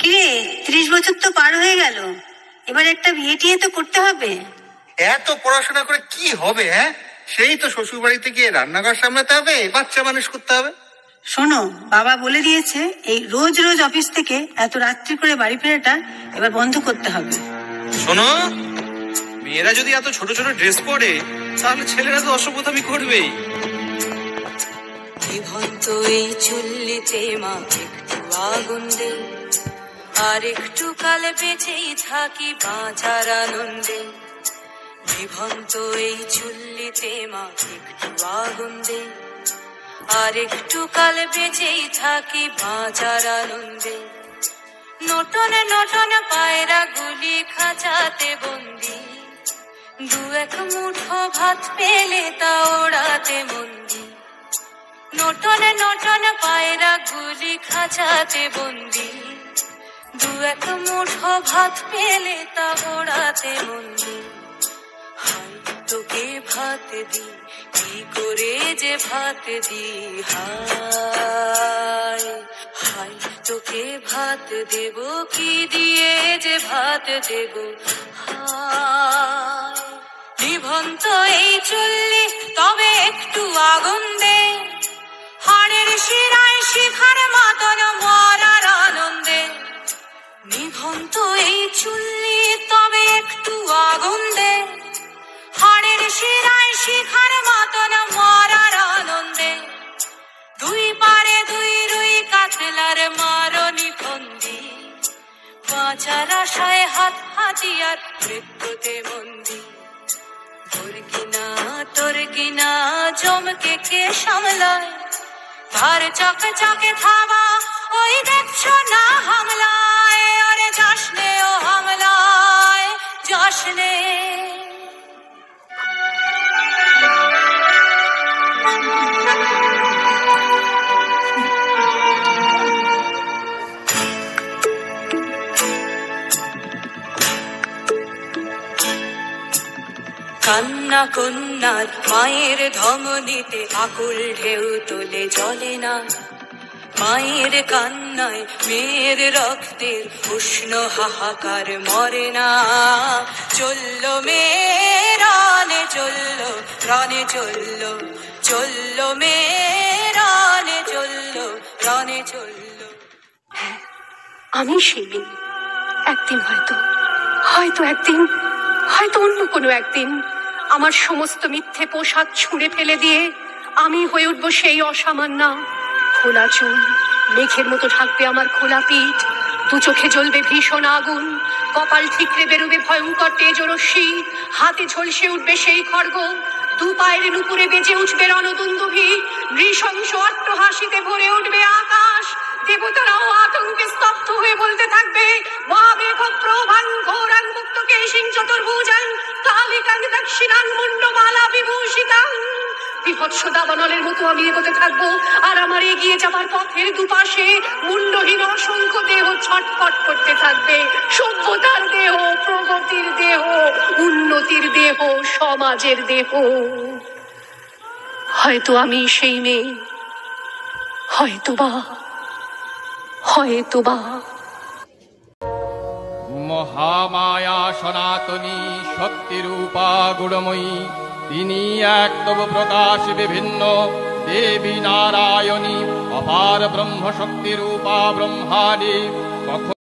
কিরে, 30 বছর তো পার হয়ে গেল, এবার একটা বিয়ে টিয়ে তো করতে হবে। এত পড়াশোনা করে কি হবে? হ্যাঁ, সেই তো শ্বশুর বাড়িতে গিয়ে রান্নাঘর সামলাতে হবে, বাচ্চা মানুষ করতে হবে। শোনো, বাবা বলে দিয়েছে এই রোজ রোজ অফিস থেকে এত রাত্রি করে বাড়ি ফেরাটা এবার বন্ধ করতে হবে। শোনো, মেয়েরা যদি এত ছোট ছোট ড্রেস পরে তাহলে ছেলেরা তো অসভ্যতামি করবেই। নিভন্ত এই চুল্লিতে মা একটু আগুন দে, আর একটু কাল বেঁচেই থাকি বাঁচার আনন্দে। নিভন্ত এই চুল্লিতে মা একটু আগুন দে, আর একটু কাল বেঁচেই থাকি বাঁচার আনন্দে। নটন নটন পায়রা গুলি খাঁচাতে বন্দি, দু এক মুঠো ভাত পেলে তা ওড়াতে মন্দি। নটন নটন পায়রা গুলি খাঁচাতে বন্দি, দু এক মুঠো ভাত পেলে তা ওড়াতে মন্দি। হাই তোকে ভাত দি, কি করে যে ভাত দি, হাই হাই তোকে ভাত দেব, কি দিয়ে যে ভাত দেব, হাই। নিভন্ত এই চুল্লি তবে একটু আগুন দে, হাড়ের শিরায় শিখার মাতন মরার আনন্দে। নিভন্ত এই চুল্লি তবে একটু আগুন দে, হাড়ের শিরায় শিখার মাতন মরার আনন্দে। দুই পারে দুই রুই কাতলার মারনি ফন্দি, বাঁচার আশায় হাত হাতিয়ার মৃত্যুতে মন্দি। তোর কিনা জমকে কে সামলায়, ধার চকে চকে থাবা ওই দেখছো না হামলায়। আরে যাসনে ও হামলায় যাসনে। কান্না কন্যার মায়ের ধমনীতে আকুল ঢেউ তোলে জলে না, মায়ের কান্নায় মেয়ের রক্তের উষ্ণ হাহাকার মরে না। চললো মেয়ে রানে চললো, রানে চললো, চললো মেয়ে রানে চললো, রানে চললো। হ্যাঁ, আমি সেই মেয়ে। একদিন হয়তো একদিন, হয়তো অন্য কোনো একদিন আমার সমস্ত মিথ্যে পোশাক ছুঁড়ে ফেলে দিয়ে আমি হয়ে উঠবো সেই অসামান্যা। খোলা চুল, মেঘের মতো ঢাকবে আমার খোলা পিঠ, দু চোখে জ্বলবে ভীষণ আগুন, কপাল ঠিকরে বেরোবে ভয়ঙ্কর তেজরশ্মি, হাতে ঝলসে উঠবে সেই খড়গ, দু পায়ের নুপুরে বেজে উঠবে রণদুন্দুভি, নৃশংস অট্টহাসিতে ভরে উঠবে আকাশ। দেবতারাও আতঙ্কে স্তব্ধ হয়ে বলতে থাকবে, মহামেঘ প্রভাং ঘোরাং মুক্ত কেশিং চতুর্ভুজাং কালিকাং দক্ষিণাং মুন্ডমালা বিভূষিতাং। বিভৎস দাবানলের মতো আমি এগোতে থাকবো, আর আমার এগিয়ে যাবার পথের দুপাশে মুন্ডহীন অসংখ্য দেহ ছটফট করতে থাকবে। সভ্যতার দেহ, প্রগতির দেহ, উন্নতির দেহ, সমাজের দেহ। হয়তো আমি সেই মেয়ে, হয়তোবা। মহামায়া সনাতনী শক্তিরূপা গুণময়ী, তিনি এক তব প্রকাশ বিভিন্ন, দেবী নারায়ণী অপার ব্রহ্মশক্তিরূপা ব্রহ্মাণী।